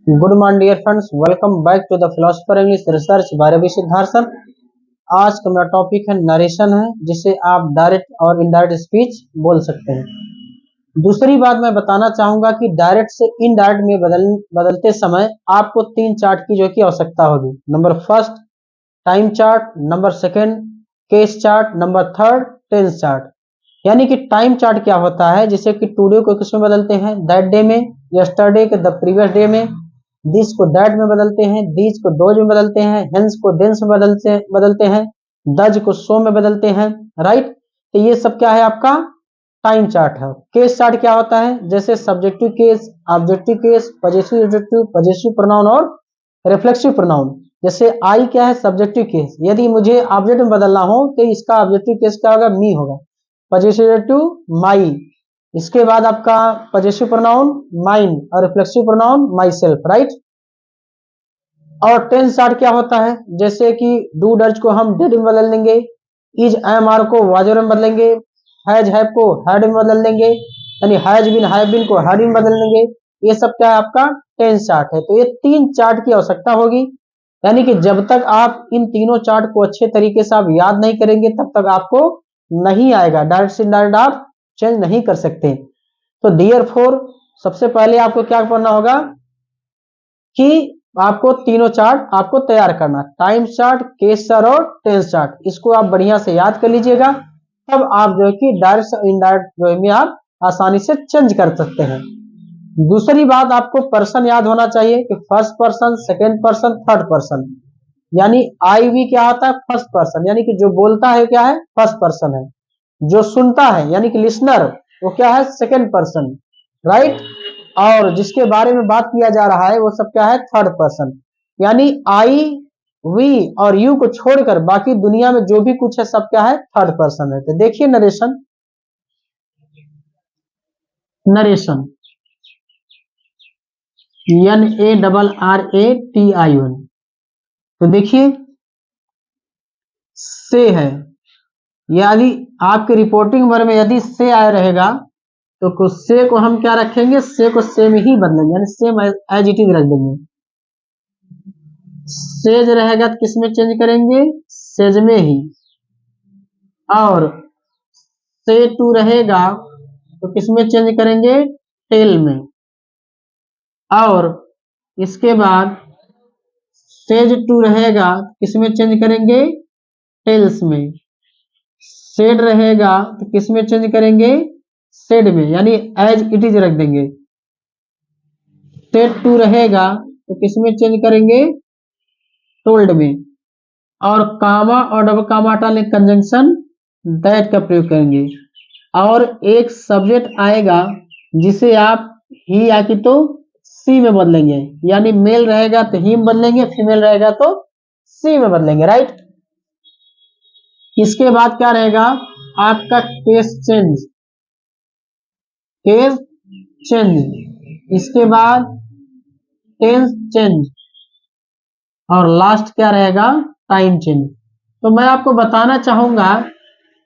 Good morning dear friends, welcome back to the philosopher English research by Ravi Siddharth sir. आज का मेरा topic है narration है, जिसे आप डायरेक्ट और इनडायरेक्ट स्पीच बोल सकते हैं। दूसरी बात मैं बताना चाहूंगा कि डायरेक्ट से इनडायरेक्ट में बदलते समय आपको तीन चार्ट की जो की आवश्यकता होगी। Number first time chart, number second case chart, number third tense chart. यानी कि टाइम चार्ट क्या होता है, जिसे कि टुडे को किस में बदलते हैं, दैट डे में, यस्टरडे के द प्रीवियस डे में, दिस को दैट में बदलते हैं, दीज को दोज में बदलते हैं, हेंस को देंस में बदलते हैं, दज को सो में बदलते हैं। राइट, तो ये सब क्या है, आपका टाइम चार्ट है। केस चार्ट क्या होता है, जैसे subjective case, objective case, possessive adjective, possessive pronoun और रिफ्लेक्सिव प्रोनाउन। जैसे आई क्या है, सब्जेक्टिव केस, यदि मुझे ऑब्जेक्ट में बदलना हो तो इसका ऑब्जेक्टिव केस क्या होगा, मी होगा। पजेसिव एडजेक्टिव माई, इसके बाद आपका पजेसिव प्रोनाउन माइन और reflexive pronoun my self. Right, और टेंस चार्ट क्या होता है, जैसे कि डू डज को हम डिड में बदल देंगे, इज एम आर को वाजर में बदलेंगे, हैज हैव को हैड में बदल देंगे, यानी हैज बीन हैव बीन को हैड में बदल देंगे। ये सब क्या है, आपका टेंस चार्ट है। तो ये तीन चार्ट की आवश्यकता होगी, यानी कि जब तक आप इन तीनों चार्ट को अच्छे तरीके से आप याद नहीं करेंगे तब तक आपको नहीं आएगा, डायरेक्ट से इनडायरेक्ट आप चेंज नहीं कर सकते। तो डियर फोर, सबसे पहले आपको क्या करना होगा कि आपको तीनों चार्ट आपको तैयार करना, टाइम चार्ट, केस चार्ट और टेंस चार्ट। इसको आप बढ़िया से याद कर लीजिएगा, तब आप जो है कि डायरेक्ट इनडायरेक्ट जो में आप आसानी से चेंज कर सकते हैं। दूसरी बात, आपको पर्सन याद होना चाहिए कि first person, second person, third person. यानी आई वी क्या आता है, फर्स्ट पर्सन, यानी कि जो बोलता है क्या है, फर्स्ट पर्सन है। जो सुनता है यानी कि लिसनर, वो क्या है, सेकेंड पर्सन। राइट, और जिसके बारे में बात किया जा रहा है वो सब क्या है, थर्ड पर्सन। यानी आई वी और यू को छोड़कर बाकी दुनिया में जो भी कुछ है सब क्या है, थर्ड पर्सन है। तो देखिए नरेशन, नरेशन NARRATION। तो देखिए से है, यदि आपके रिपोर्टिंग वर्ड में यदि से आया रहेगा तो से को हम क्या रखेंगे, से को सेम ही बदलेंगे, यानी सेम एज इट इज रख देंगे। सेज रहेगा तो किस में चेंज करेंगे, सेज में ही। और से टू रहेगा तो किस में चेंज करेंगे, टेल में। और इसके बाद सेज टू रहेगा तो किस में चेंज करेंगे, टेल्स में। सेड रहेगा तो किस में चेंज करेंगे, सेड में, यानी एज इट इज रख देंगे। सेड टू रहेगा तो किस में चेंज करेंगे, टोल्ड में। और कामा और डबल कामा हटाने कंजंक्शन दैट का प्रयोग करेंगे। और एक सब्जेक्ट आएगा जिसे आप ही या कि तो सी में बदलेंगे, यानी मेल रहेगा तो ही में बदलेंगे, फीमेल रहेगा तो सी में बदलेंगे। राइट, इसके बाद क्या रहेगा, आपका केस चेंज, केस चेंज। इसके बाद टेंस चेंज, और लास्ट क्या रहेगा, टाइम चेंज। तो मैं आपको बताना चाहूंगा,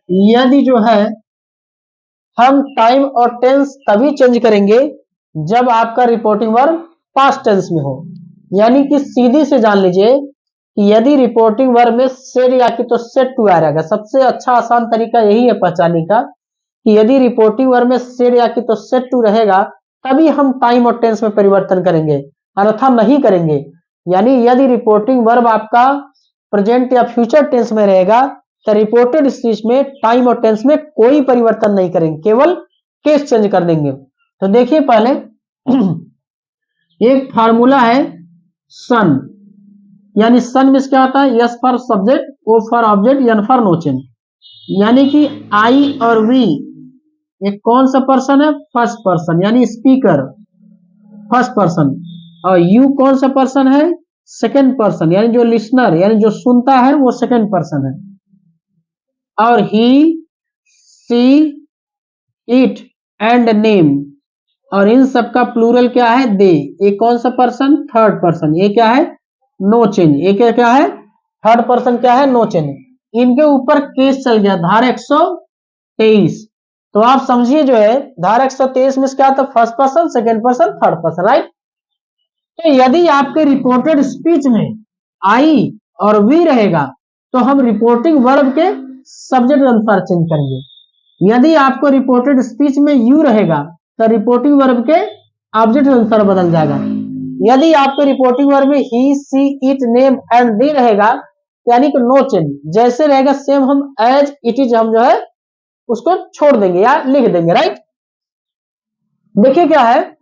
यदि जो है हम टाइम और टेंस तभी चेंज करेंगे जब आपका रिपोर्टिंग वर्ब पास्ट टेंस में हो। यानी कि सीधी से जान लीजिए कि यदि रिपोर्टिंग वर्ब में सेड या कि तो सेड टू आ रहेगा, सबसे अच्छा आसान तरीका यही है पहचानने का कि यदि रिपोर्टिंग वर्ब में सेड या कि तो सेड टू रहेगा तभी हम टाइम और टेंस में परिवर्तन करेंगे, अन्यथा नहीं करेंगे। यानी यदि रिपोर्टिंग वर्ब आपका प्रेजेंट या फ्यूचर टेंस में रहेगा तो रिपोर्टेड स्पीच में टाइम और टेंस में कोई परिवर्तन नहीं करेंगे, केवल केस चेंज कर देंगे। तो देखिए पहले एक फार्मूला है सन, यानी सन में क्या होता है, S for subject, O for object, N for no change. यानी कि आई और वी एक कौन सा पर्सन है, फर्स्ट पर्सन यानी स्पीकर, फर्स्ट पर्सन। और यू कौन सा पर्सन है, सेकेंड पर्सन, यानी जो लिसनर यानी जो सुनता है वो सेकेंड पर्सन है। और ही, सी, इट एंड नेम, और इन सब का प्लूरल क्या है, दे। ये कौन सा पर्सन, थर्ड पर्सन। ये क्या है, नो चेंज। ये क्या है, थर्ड पर्सन क्या है, नो चेंज। इनके ऊपर केस चल गया, धारा 123। तो आप समझिए जो है धारा 123 में क्या था, first person, second person, third person. Right, तो यदि आपके रिपोर्टेड स्पीच में आई और वी रहेगा तो हम रिपोर्टिंग वर्ब के सब्जेक्ट अनुसार चेंज करेंगे। यदि आपको रिपोर्टेड स्पीच में यू रहेगा तो रिपोर्टिंग वर्ब के ऑब्जेक्ट अनुसार बदल जाएगा। यदि आपके रिपोर्टिंग वर्ब में ही, सी, इट, नेम एंड दे रहेगा यानी कि नो चेंज, जैसे रहेगा सेम हम एज इट इज हम जो है उसको छोड़ देंगे या लिख देंगे। राइट, देखिए क्या है,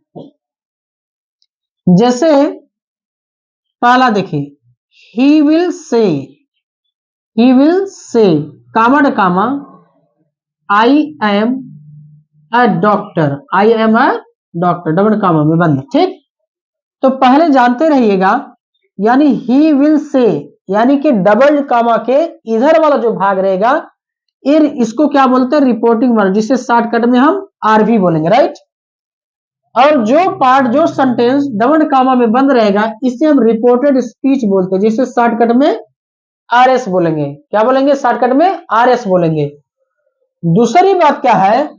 जैसे पहला देखिए ही विल से कामा ड comma I am a doctor, I am a doctor double comma में बंद। ठीक, तो पहले जानते रहिएगा यानी ही विल से यानी कि डबल कामा के इधर वाला जो भाग रहेगा इसको क्या बोलते हैं, रिपोर्टिंग वर्ब, जिसे शॉर्टकट में हम आरवी बोलेंगे। राइट, और जो पार्ट जो सेंटेंस डबल कामा में बंद रहेगा इसे हम रिपोर्टेड स्पीच बोलते हैं, जिसे शॉर्टकट में आरएस बोलेंगे। क्या बोलेंगे, शॉर्टकट में आरएस बोलेंगे। दूसरी बात क्या है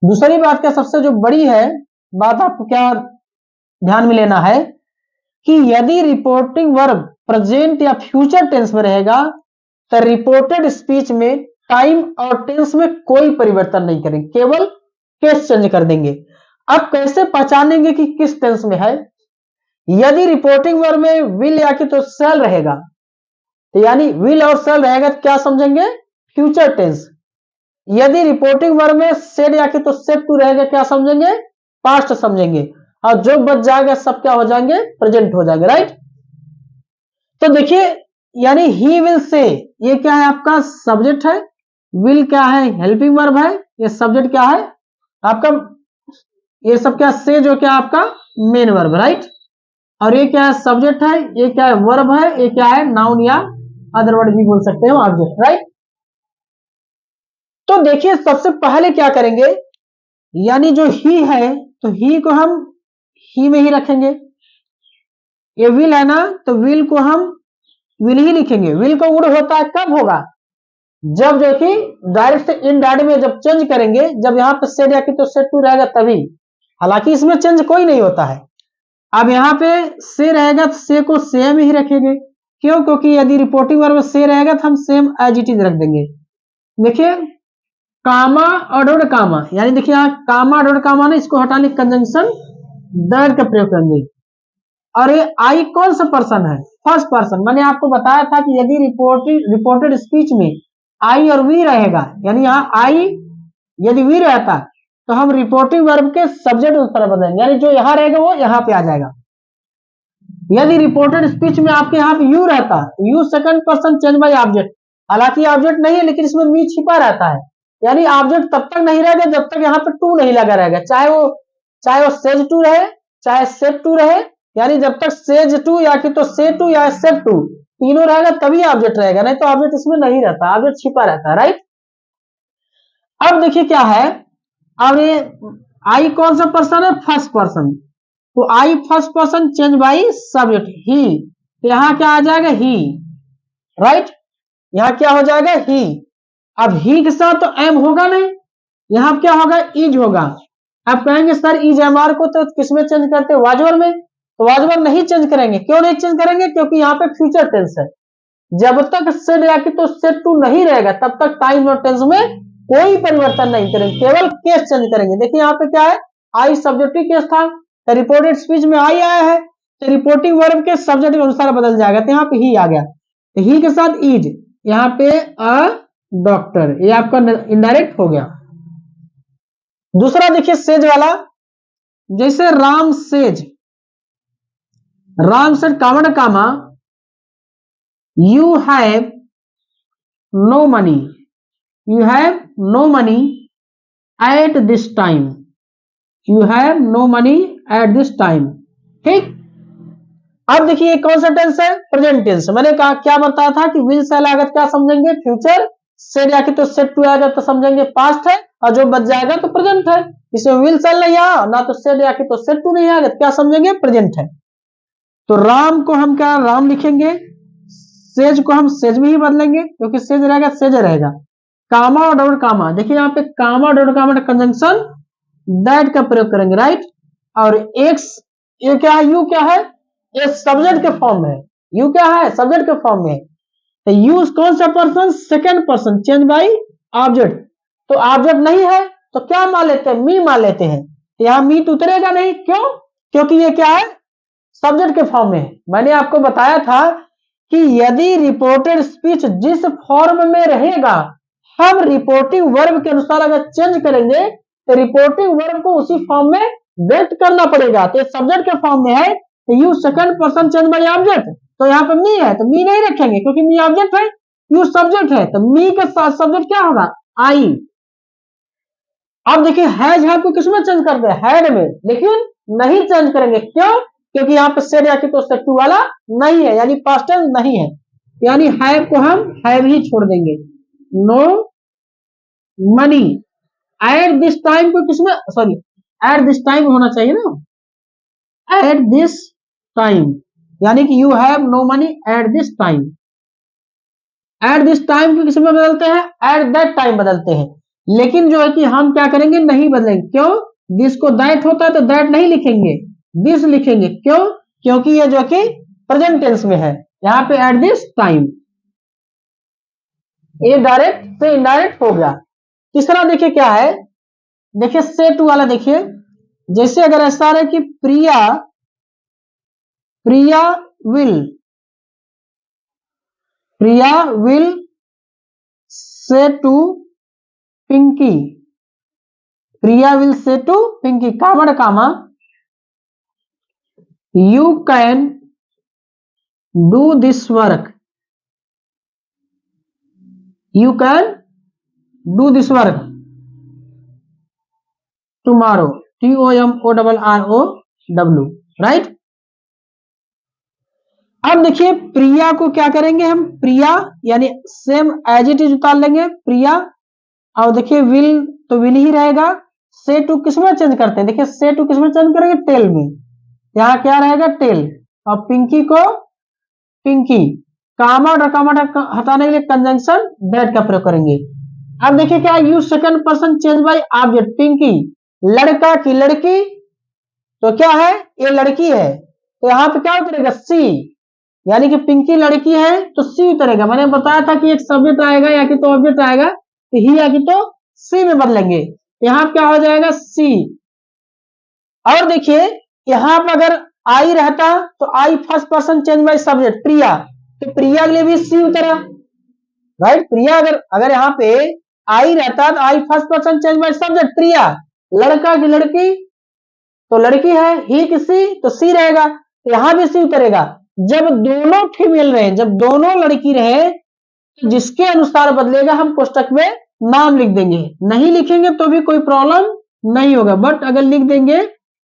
दूसरी बात क्या सबसे जो बड़ी है बात आपको क्या ध्यान में लेना है कि यदि रिपोर्टिंग वर्ब प्रेजेंट या फ्यूचर टेंस में रहेगा तो रिपोर्टेड स्पीच में टाइम और टेंस में कोई परिवर्तन नहीं करेंगे, केवल केस चेंज कर देंगे। अब कैसे पहचानेंगे कि किस टेंस में है? यदि रिपोर्टिंग वर्ब में विल या कि तो सेल रहेगा तो यानी विल और सेल रहेगा तो क्या समझेंगे, फ्यूचर टेंस। यदि रिपोर्टिंग वर्ब में सेड या कि तो सेड टू रहेगा क्या समझेंगे, पास्ट समझेंगे। और जो बच जाएगा सब क्या हो जाएंगे, प्रेजेंट हो जाएंगे। राइट, तो देखिए यानी ही विल से ये क्या है, आपका सब्जेक्ट है, विल क्या है, हेल्पिंग वर्ब है, ये सब्जेक्ट क्या है आपका, ये सब क्या से जो क्या आपका मेन वर्ब। राइट, और ये क्या है, सब्जेक्ट है, ये क्या है, वर्ब है, ये क्या है, नाउन या अदर वर्ड भी बोल सकते हो, ऑब्जेक्ट। राइट, तो देखिए सबसे पहले क्या करेंगे, यानी जो ही है तो ही को हम ही में ही रखेंगे। ये विल है ना तो विल को हम विल ही लिखेंगे। विल को वुड होता है कब होगा, जब जो कि डायरेक्ट से इनडायरेक्ट में जब चेंज करेंगे, जब यहाँ पे सेड या कि तो सेड टू रहेगा तभी। हालांकि इसमें चेंज कोई नहीं होता है। अब यहाँ पे से रहेगा तो से को सेम ही रखेंगे। क्यों, क्योंकि यदि रिपोर्टिंग वर्ब में से रहेगा तो हम सेम एज इट इज रख देंगे। देखिए कामा और डॉट कामा, यानी देखिए यहाँ कामा डॉट कामा ना, इसको हटाने कंजंक्शन दैट का प्रयोग करेंगे। और ये आई कौन सा पर्सन है, फर्स्ट पर्सन। मैंने आपको बताया था कि यदि रिपोर्टेड स्पीच में आई और वी रहेगा, यानी यहाँ आई यदि वी रहता तो हम रिपोर्टिंग वर्ब के सब्जेक्ट उस तरह बदलेंगे, यानी जो यहाँ रहेगा वो यहाँ पे आ जाएगा। यदि रिपोर्टेड स्पीच में आपके यहाँ पे यू रहता, you second person change by object, हालांकि ऑब्जेक्ट नहीं है लेकिन इसमें मी छिपा रहता है, यानी ऑब्जेक्ट तब तक नहीं रहेगा जब तक यहाँ पे टू नहीं लगा रहेगा, चाहे वो सेज टू रहे चाहे सेट टू रहे, यानी जब तक सेज टू या कि तो से टू या सेट टू तीनों रहेगा तभी ऑब्जेक्ट रहेगा, नहीं तो ऑब्जेक्ट इसमें नहीं रहता, ऑब्जेक्ट छिपा रहता है। राइट, अब देखिए क्या है, अब ये आई कौन सा पर्सन है, फर्स्ट पर्सन, तो I first person change by subject ही, तो यहां क्या आ जाएगा, ही। राइट, यहां क्या हो जाएगा, ही। अब ही के साथ तो एम होगा नहीं, यहां क्या होगा, इज होगा। आप कहेंगे सर इज एम आर को तो किसमें चेंज करते हैं, वाजवर में, तो वाजवर नहीं चेंज करेंगे। क्यों नहीं चेंज करेंगे, क्योंकि यहाँ पे फ्यूचर टेंस है। जब तक सेड या कि तो सेड टू नहीं रहेगा तब तक टाइम और टेंस में कोई परिवर्तन नहीं करेंगे, केवल केस चेंज करेंगे। देखिए यहाँ पे क्या है, आई सब्जेक्टिव केस था, तो रिपोर्टेड स्पीच में आई आया है तो रिपोर्टिंग वर्ब के सब्जेक्ट के अनुसार बदल जाएगा, तो यहाँ पे ही आ गया, तो ही के साथ इज, यहाँ पे अ डॉक्टर, ये आपका इनडायरेक्ट हो गया। दूसरा देखिए सेज वाला, जैसे राम सेज कामड़ comma you have no money, you have no money at this time, you have no money at this time. ठीक, अब देखिए कौन सा टेंस है, प्रेजेंट टेंस। मैंने कहा क्या बताया था कि विल से लागत क्या समझेंगे, फ्यूचर, सेड या कि तो सेड टू आएगा तो समझेंगे पास्ट है, और जो बच जाएगा तो प्रेजेंट है। इसमें विल सेल नहीं आया ना, तो सेड या कि तो सेड टू नहीं आएगा, क्या समझेंगे, प्रेजेंट है। तो राम को हम क्या राम लिखेंगे, सेज को हम सेज में ही बदलेंगे क्योंकि सेज रहेगा सेज रहेगा। कामा और कामा, देखिए यहाँ पे कामा और कामा कंजंक्शन दैट का प्रयोग करेंगे। राइट, और एक्स, ये क्या है, यू क्या है, ये सब्जेक्ट के फॉर्म में है, यू क्या है, सब्जेक्ट के फॉर्म में है। तो यू कौन सा person, second person, change by object. तो ऑब्जेक्ट नहीं है तो क्या मान लेते हैं, मी मान लेते हैं। यहां मी तो उतरेगा नहीं, क्यों, क्योंकि ये क्या है, सब्जेक्ट के फॉर्म में है। मैंने आपको बताया था कि यदि रिपोर्टेड स्पीच जिस फॉर्म में रहेगा, हम रिपोर्टिंग वर्ब के अनुसार अगर चेंज करेंगे तो रिपोर्टिंग वर्ब को उसी फॉर्म में व्यक्त करना पड़ेगा। तो सब्जेक्ट के फॉर्म में है तो you second person change by object, तो यहाँ पे मी है तो मी नहीं रखेंगे क्योंकि मी ऑब्जेक्ट है, यू सब्जेक्ट है, तो मी के साथ सब्जेक्ट क्या होगा, आई। अब देखिए हैज है को किसमें चेंज करते हैं, हैड में, लेकिन नहीं चेंज करेंगे, क्यों, क्योंकि यहाँ पे सेड या कि तो सेड टू वाला नहीं है, यानी पास्ट टेंस नहीं है, यानी हैव को हम हैव ही छोड़ देंगे। No money at this time को किसमें, सॉरी एट दिस टाइम होना चाहिए ना, एट दिस टाइम, यानी कि you have no money at this time. At this time को किसमें बदलते हैं, एट दैट टाइम बदलते हैं, लेकिन जो है कि हम क्या करेंगे, नहीं बदलेंगे, क्यों, दिस को दैट होता है तो दैट नहीं लिखेंगे, दिस लिखेंगे, क्यों, क्योंकि ये जो कि प्रेजेंट टेंस में है, यहाँ पे एट दिस टाइम। ये डायरेक्ट से इनडायरेक्ट हो गया। तीसरा देखिए क्या है, देखिए से टू वाला देखिए, जैसे अगर ऐसा रहे कि Priya, Priya will, Priya will say to Pinky, Priya will say to Pinky, कामड़ comma, you can do this work, you can do this work tomorrow, TOMORROW, right. अब देखिए प्रिया को क्या करेंगे हम, प्रिया यानी सेम एज इट इज उतार लेंगे प्रिया, और देखिए विल तो विल ही रहेगा, से टू किसमें चेंज करते हैं, देखिए से टू किसमें चेंज करेंगे, टेल में, यहाँ क्या रहेगा टेल, और पिंकी को पिंकी, कामा और कामा हटाने के लिए कंजंक्शन दैट का प्रयोग करेंगे। अब देखिए क्या, you second person change by object, Pinky लड़का की लड़की, तो क्या है, ये लड़की है, तो यहाँ पे क्या उतरेगा, सी, यानी कि पिंकी लड़की है तो सी उतरेगा। मैंने बताया था कि एक सब्जेक्ट आएगा या कि तो ऑब्जेक्ट आएगा तो ही या कि तो सी में बदलेंगे, यहाँ क्या हो जाएगा सी। और देखिए यहाँ पर अगर आई रहता तो I first person change by subject Priya, तो प्रिया के लिए भी सी उतरा, राइट। प्रिया अगर अगर यहाँ पे आई रहता तो I first person change by subject Priya, लड़का की लड़की तो लड़की है, ही की सी तो सी रहेगा, तो यहाँ भी सी उतरेगा। जब दोनों फीमेल रहे, जब दोनों लड़की रहे, जिसके अनुसार बदलेगा हम कोष्टक में नाम लिख देंगे, नहीं लिखेंगे तो भी कोई प्रॉब्लम नहीं होगा, बट अगर लिख देंगे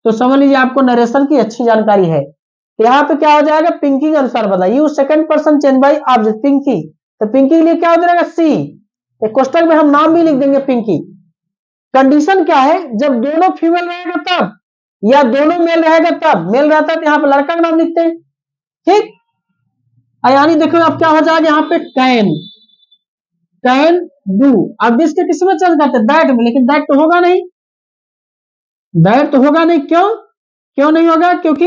तो समझ लीजिए आपको नरेशन की अच्छी जानकारी है। तो यहाँ पे क्या हो जाएगा, पिंकी के अनुसार बदला, you second person change by object Pinky, तो पिंकी के लिए क्या हो जाएगा सी, कोष्टक में हम नाम भी लिख देंगे पिंकी। कंडीशन क्या है, जब दोनों फीमेल रहेगा तब, या दोनों मेल रहेगा तब, मेल रहता है तो यहाँ पे लड़का का नाम लिखते हैं, ठीक। यानी देखो अब क्या हो जाएगा, यहाँ पे कैन, कैन डू, अब दिस के किसमें चेंज करते हैं, दैट में, लेकिन दैट तो होगा नहीं, दैट तो होगा नहीं, क्यों, क्यों नहीं होगा, क्योंकि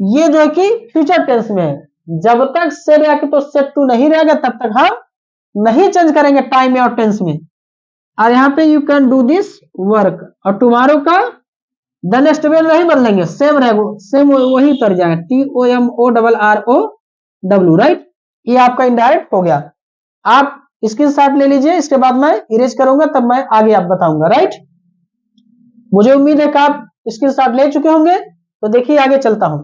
ये जो है कि फ्यूचर टेंस में है, जब तक सेड या कि तो सेड टू नहीं रहेगा तब तक हम नहीं चेंज करेंगे टाइम में और टेंस में। और यहाँ पे you can do this work, और टुमारो का द नेक्स्ट में नहीं बदलेंगे, सेम रहेगा, सेम वही उतर जाएगा, TOMORROW, राइट। ये आपका इनडायरेक्ट हो गया। आप स्क्रीनशॉट ले लीजिए, इसके बाद मैं इरेज करूंगा तब मैं आगे आप बताऊंगा, राइट। मुझे उम्मीद है कि आप स्क्रीनशॉट ले चुके होंगे, तो देखिए आगे चलता हूं।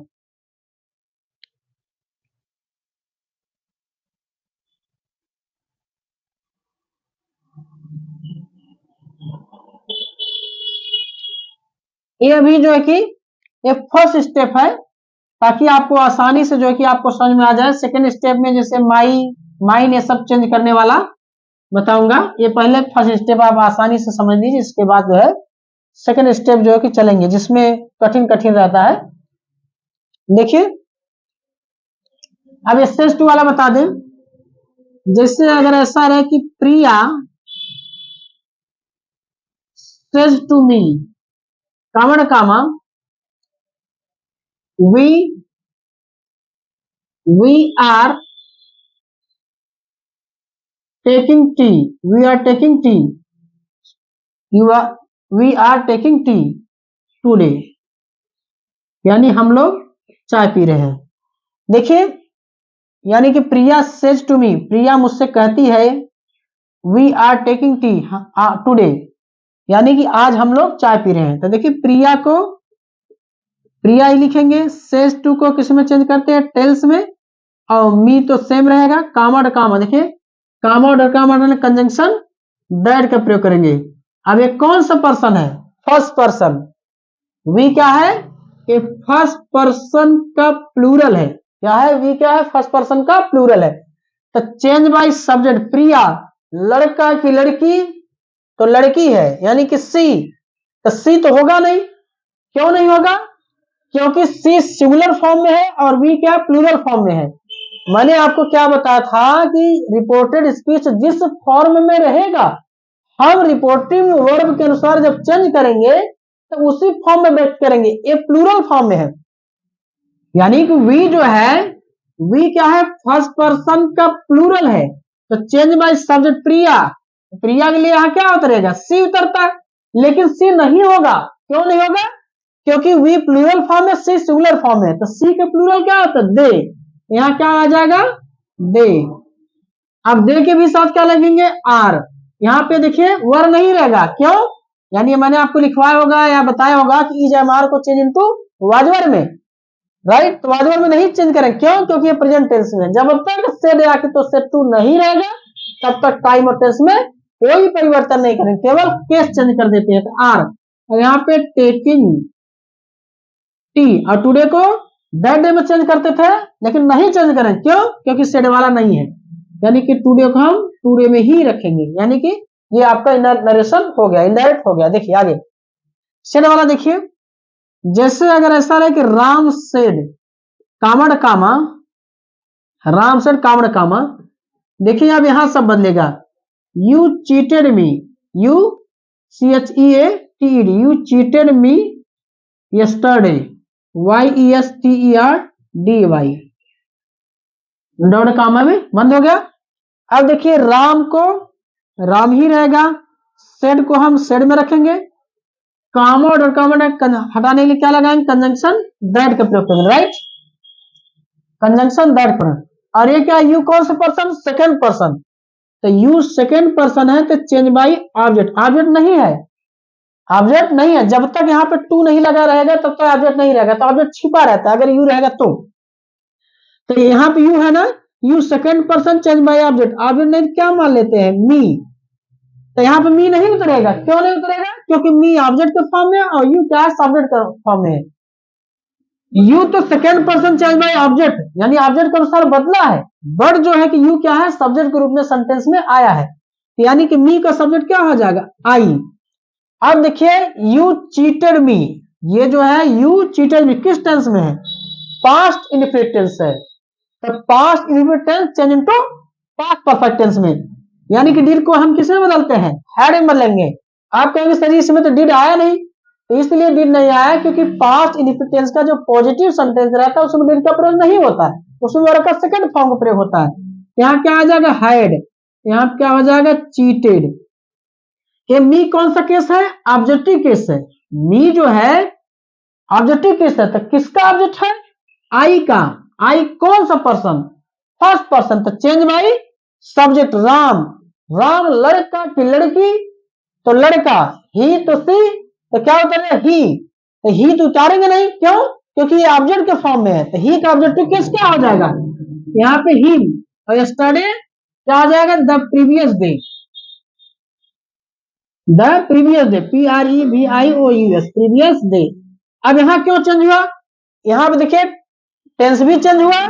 ये अभी जो है कि ये फर्स्ट स्टेप है, ताकि आपको आसानी से जो है कि आपको समझ में आ जाए। सेकंड स्टेप में जैसे माई, माइन ये सब चेंज करने वाला बताऊंगा, ये पहले फर्स्ट स्टेप आप आसानी से समझ लीजिए, इसके बाद जो है सेकंड स्टेप जो है कि चलेंगे, जिसमें कठिन कठिन रहता है। देखिए अब स्टेज टू वाला बता दें, जैसे अगर ऐसा रहे कि प्रिया सेज टू मी, कामड़ comma, we are taking tea, we are taking tea, you are we are taking tea today, यानी हम लोग चाय पी रहे हैं। देखिए, यानी कि प्रिया सेज टू मी, प्रिया मुझसे कहती है we are taking tea today, यानी कि आज हम लोग चाय पी रहे हैं। तो देखिए, प्रिया को प्रिया ही लिखेंगे, सेज टू को किस में चेंज करते हैं, टेल्स में, और मी तो सेम रहेगा, कामा और कामा। देखिए, कामा और कामा कंजंक्शन दैट का प्रयोग करेंगे। अब ये कौन सा पर्सन है, फर्स्ट पर्सन। वी क्या है, ये फर्स्ट पर्सन का प्लूरल है। क्या है, वी क्या है, फर्स्ट पर्सन का प्लूरल है। तो चेंज बाय सब्जेक्ट, प्रिया लड़का की लड़की, तो लड़की है, यानी कि सी। तो सी तो होगा नहीं, क्यों नहीं होगा, क्योंकि सी सिंगुलर फॉर्म में है और वी क्या प्लूरल फॉर्म में है। मैंने आपको क्या बताया था कि रिपोर्टेड स्पीच जिस फॉर्म में रहेगा, हम रिपोर्टिंग वर्ब के अनुसार जब चेंज करेंगे तो उसी फॉर्म में व्यक्त करेंगे। ये प्लूरल फॉर्म में है, यानी कि वी जो है, वी क्या है, फर्स्ट पर्सन का प्लूरल है। तो चेंज बाय सब्जेक्ट प्रिया, प्रिया के लिए यहां क्या उतरेगा, सी उतरता, लेकिन सी नहीं होगा। क्यों नहीं होगा, क्योंकि वी प्लूरल फॉर्म है, सी सिंगुलर फॉर्म है। तो सी का प्लूरल क्या होता है, दे, यहां क्या आ जाएगा, दे। अब दे के भी साथ क्या लगेंगे, आर। यहाँ पे देखिए वर नहीं रहेगा, क्यों, यानी मैंने आपको लिखवाया होगा या बताया होगा कि इज एम आर को चेंज इनटू वाजवर में, राइट। तो वाजवर में नहीं चेंज करें, क्यों, क्योंकि ये प्रेजेंट टेंस में। जब तक सेड आके तो सेड टू नहीं रहेगा तब तक टाइम और टेंस में कोई परिवर्तन नहीं करें, केवल केस चेंज कर देते हैं। तो आर, और यहाँ पे टेकिंग टी, और टुडे को दैट डे में चेंज करते थे, लेकिन नहीं चेंज करें, क्यों, क्योंकि सेड वाला नहीं है, यानी कि टुडे को हम टुडे में ही रखेंगे। यानी कि ये आपका नरेशन हो गया, इनडायरेक्ट हो गया। देखिए आगे सेड वाला, देखिए जैसे अगर ऐसा रहे कि राम सेड कामड़ कामा, राम सेड कामड़ कामा, देखिए अब यहां सब बदलेगा। You cheated me, you CHEATED, you cheated me yesterday, YESTERDY, dot comma में बंद हो गया। अब देखिए राम को राम ही रहेगा, सेड को हम सेड में रखेंगे, कामा और कामा हटाने के लिए क्या लगाएंगे, कंजंक्शन दैट का प्रयोग करेंगे, राइट, कंजंक्शन दैट पर। और ये क्या, यू कौन सा पर्सन, सेकंड पर्सन। तो यू सेकंड पर्सन है, तो चेंज बाई ऑब्जेक्ट, ऑब्जेक्ट नहीं है, ऑब्जेक्ट नहीं है। जब तक यहाँ पे टू नहीं लगा रहेगा तब तक ऑब्जेक्ट नहीं रहेगा, तो ऑब्जेक्ट छिपा रहता है अगर यू रहेगा तो यहाँ पे यू है ना, you second person change by object, object नहीं क्या मान लेते हैं, मी। तो यहाँ पे मी नहीं उतरेगा, क्यों नहीं उतरेगा, क्योंकि मी ऑब्जेक्ट के फॉर्म में और यू क्या है, सब्जेक्ट के फॉर्म में है। यू तो second person change by object, यानी ऑब्जेक्ट के अनुसार बदला है, बट जो है कि यू क्या है, सब्जेक्ट के रूप में सेंटेंस में आया है, यानी कि मी का सब्जेक्ट क्या हो जाएगा, आई। अब देखिए यू चीटेड मी, ये जो है यू चीटेड मी किस टेंस में है, पास्ट इंडेफिनिट टेंस है। तो past indefinite tense change into past perfect tense में, यानी कि डिड को हम किस में बदलते हैं, हैड में बदलेंगे। आप कहेंगे सर इसमें तो डिड आया नहीं, तो इसलिए डिड नहीं आया क्योंकि पास्ट इंडेफिनिट टेंस का जो पॉजिटिव सेंटेंस रहता है उसमें डिड का प्रयोग नहीं होता है, उसमें वर्ब का सेकंड फॉर्म का प्रयोग होता है। यहाँ क्या आ जाएगा, हैड, यहाँ क्या हो जाएगा, चीटेड। ये मी कौन सा केस है, ऑब्जेक्टिव केस है। मी जो है ऑब्जेक्टिव केस है, तो किसका ऑब्जेक्ट है, आई का। आई कौन सा पर्सन, फर्स्ट पर्सन, तो change by subject Ram, Ram लड़का की लड़की, तो लड़का, ही तो सी, तो क्या उतरेगा, ही। तो ही तो उतारेंगे नहीं, क्यों, क्योंकि ये ऑब्जेक्ट के फॉर्म में है। तो ही का ऑब्जेक्टिव केस क्या हो जाएगा, यहाँ पे ही, और यस्टरडे क्या आ जाएगा, the previous day, the previous day, PREVIOUS, previous day. अब यहां क्यों चेंज हुआ, यहां पे देखिए टेंस भी चेंज हुआ,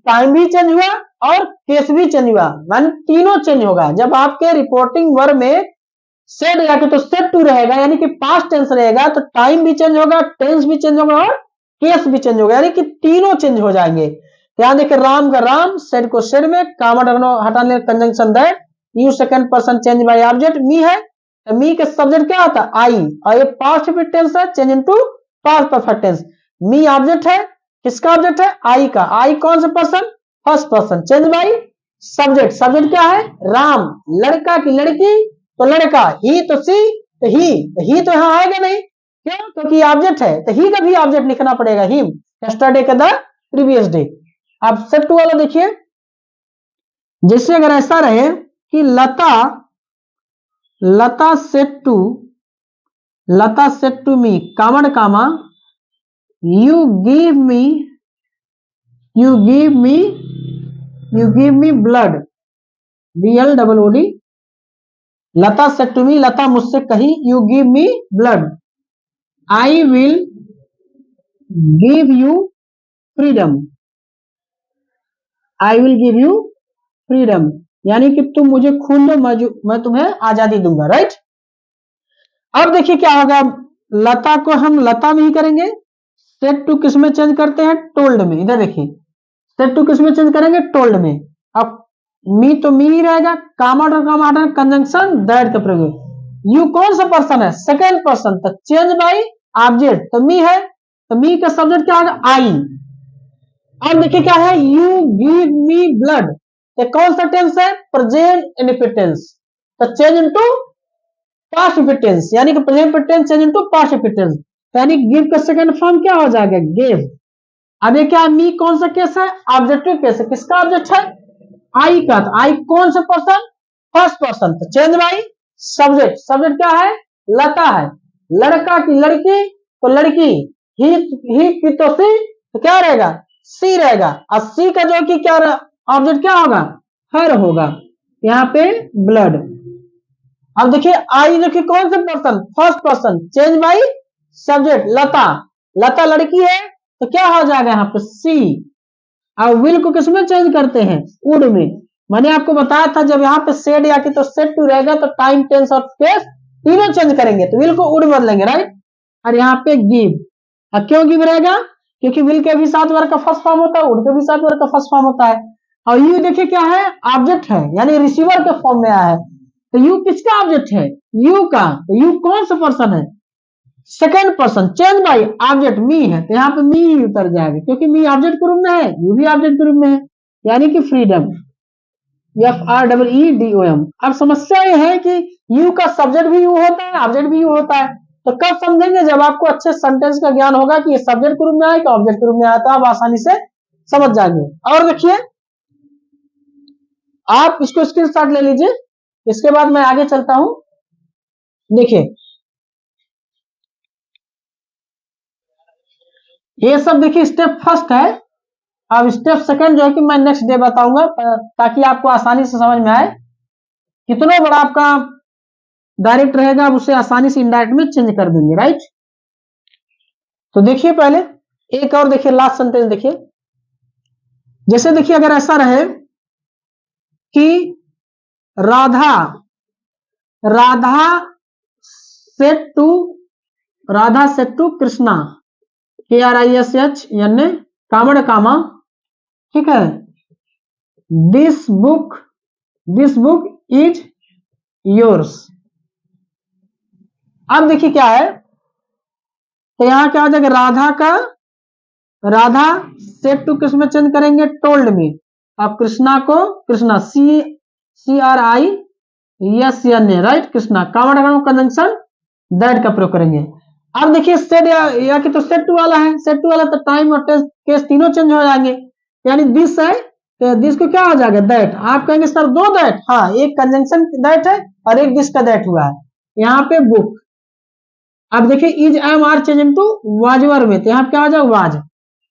टाइम भी चेंज हुआ और केस भी चेंज हुआ, मान तीनों चेंज होगा। जब आपके रिपोर्टिंग वर्ब में सेड जाके तो सेड टू रहेगा, यानी कि पास्ट टेंस रहेगा, तो टाइम भी चेंज होगा, टेंस भी चेंज होगा और केस भी चेंज होगा, यानी कि तीनों चेंज हो जाएंगे। यहाँ देखिए राम का राम, सेड को सेड में, कामा हटाने conjunction that, you second person change by object, me है, तो मी के सब्जेक्ट क्या होता है, आई, और ये पास्ट टेंस है, change into past perfect tense. Me object है, किसका ऑब्जेक्ट है? आई का। आई कौन सा person? First person. Change by subject. Subject क्या है? राम। लड़का की लड़की तो लड़का, ही तो सी तो ही तो यहां आएगा नहीं, क्यों? क्योंकि ऑब्जेक्ट है, तो ही का भी ऑब्जेक्ट लिखना पड़ेगा, हिम। यस्टरडे का द प्रीवियस डे। अब सेट टू वाला देखिए, जैसे अगर ऐसा रहे कि लता सेट टू मी कामन comma you give me blood, BLOOD। Lata said to me, Lata मुझसे कही, you give me blood, I will give you freedom, I will give you freedom, यानी कि तुम मुझे खून दो, मैं तुम्हें आजादी दूंगा, राइट। अब देखिए क्या होगा, लता को हम लता में ही करेंगे, सेट टू किस में चेंज करते हैं? टोल्ड में। इधर देखिए, सेट टू किस में चेंज करेंगे? टोल्ड में। अब मी तो मी ही रहेगा, कामा ऑर्डर कंजंक्शन दैट का प्रयोग। यू कौन सा पर्सन है? सेकेंड पर्सन, तो चेंज बाई ऑब्जेक्ट, तो मी है, तो मी का सब्जेक्ट क्या होगा? आई। अब देखिए क्या है, यू गिव मी ब्लड, ये कौन सा टेंस है? प्रेजेंट इंडेफिनिट टेंस, तो change into past indefinite tense, यानी कि present tense change into past indefinite tense, यानी गिव का सेकंड फॉर्म क्या हो जाएगा? गिव। अब ये क्या, मी कौन सा केस है? ऑब्जेक्टिव केस है, किसका ऑब्जेक्ट है? आई का। तो आई कौन सा पर्सन? फर्स्ट पर्सन, तो चेंज बाई सब्जेक्ट। सब्जेक्ट क्या है? लता है। लड़का की लड़की तो लड़की, ही की तो सी, तो क्या रहेगा? सी रहेगा। और सी का जो कि क्या ऑब्जेक्ट क्या होगा? हर होगा, यहाँ पे ब्लड। अब देखिए आई जो कि कौन सा person? First person, change by subject Lata. Lata लड़की है तो क्या हो जाएगा यहाँ पे? सी। अब विल को किसमें चेंज करते हैं? वुड में। मैंने आपको बताया था जब यहाँ पे सेड या कि तो सेट टू रहेगा तो टाइम टेंस और स्पेस तीनों चेंज करेंगे, तो विल को वुड बदलेंगे, राइट। और यहाँ पे गिव। अब क्यों गिव रहेगा? क्योंकि विल के भी साथ वर्ग का फर्स्ट फॉर्म होता है, वुड के भी साथ वर्ग का फर्स्ट फॉर्म होता है। और यू देखिए क्या है? ऑब्जेक्ट है, यानी रिसीवर के फॉर्म में आया है, तो यू किसका ऑब्जेक्ट है? यू का। तो यू कौन सा पर्सन है? Second person, change by object me है, तो यहाँ पे मी ही उतर जाएगा, क्योंकि मी ऑब्जेक्ट के रूप में है, यू भी ऑब्जेक्ट के रूप में है, यानी कि फ्रीडम, FREEDOM। अब समस्या ये है कि यू का सब्जेक्ट भी यू होता है, ऑब्जेक्ट भी यू होता है, तो कब समझेंगे? जब आपको अच्छे सेंटेंस का ज्ञान होगा कि ये सब्जेक्ट के रूप में आया कि ऑब्जेक्ट के रूप में आया, तो आप आसानी से समझ जाएंगे। और देखिए, आप इसको स्क्रीनशॉट ले लीजिए, इसके बाद मैं आगे चलता हूं। देखिए ये सब देखिए स्टेप फर्स्ट है, अब स्टेप सेकंड जो है कि मैं नेक्स्ट डे बताऊंगा, ताकि आपको आसानी से समझ में आए। कितना बड़ा आपका डायरेक्ट रहेगा, आप उसे आसानी से इनडायरेक्ट में चेंज कर देंगे, राइट। तो देखिए पहले एक और देखिए, लास्ट सेंटेंस देखिए। जैसे देखिए अगर ऐसा रहे कि Radha said to Krishna, KRISH कामड़ कामा, ठीक है, दिस बुक इज योर्स। अब देखिए क्या है, तो यहां क्या हो जाएगा? राधा सेट टू किस में चेंज करेंगे? टोल्ड में। अब कृष्णा को कृष्णा, CRISN, राइट, कृष्णा, कामड़ कामा कंजंक्शन दैट का प्रयोग करेंगे। अब देखिए सेट या कि तो सेट टू वाला है, सेट टू वाला तो टाइम और केस तीनों चेंज हो जाएंगे, यानी दिस है तो दिस को क्या हो जाएगा? दैट। आप कहेंगे सर दो दैट, हाँ, एक कंजंक्शन दैट है और एक दिस का दैट हुआ है, यहाँ पे बुक। अब देखिए is am are change into was were में, तो यहाँ क्या हो जाएगा? वाज।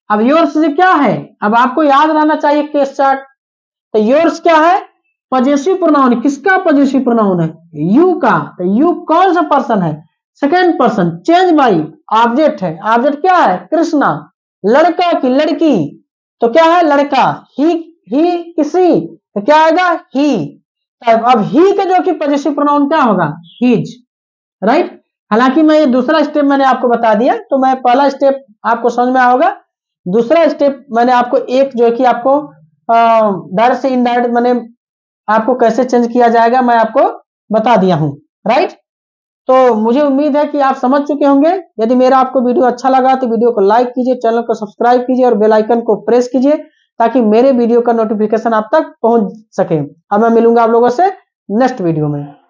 अब योर्स क्या है? अब आपको याद रहना चाहिए केस चार्ट। तो योर्स क्या है? Possessive pronoun. किसका पॉजेसिव प्रोनाउन है? यू का। तो यू कौन सा पर्सन है? Second person, change by object है, ऑब्जेक्ट क्या है? कृष्णा। लड़का की लड़की तो क्या है? लड़का। ही किसी तो क्या आएगा? ही। अब ही का जो कि पॉजेसिव प्रोनाउन क्या होगा? His, right. हालांकि मैं ये दूसरा स्टेप मैंने आपको बता दिया, तो मैं पहला स्टेप आपको समझ में आया होगा, दूसरा स्टेप मैंने आपको एक जो है कि आपको डायरेक्ट से इनडायरेक्ट मैंने आपको कैसे चेंज किया जाएगा मैं आपको बता दिया हूं, राइट। तो मुझे उम्मीद है कि आप समझ चुके होंगे। यदि मेरा आपको वीडियो अच्छा लगा तो वीडियो को लाइक कीजिए, चैनल को सब्सक्राइब कीजिए और बेल आइकन को प्रेस कीजिए ताकि मेरे वीडियो का नोटिफिकेशन आप तक पहुंच सके। अब मैं मिलूंगा आप लोगों से नेक्स्ट वीडियो में।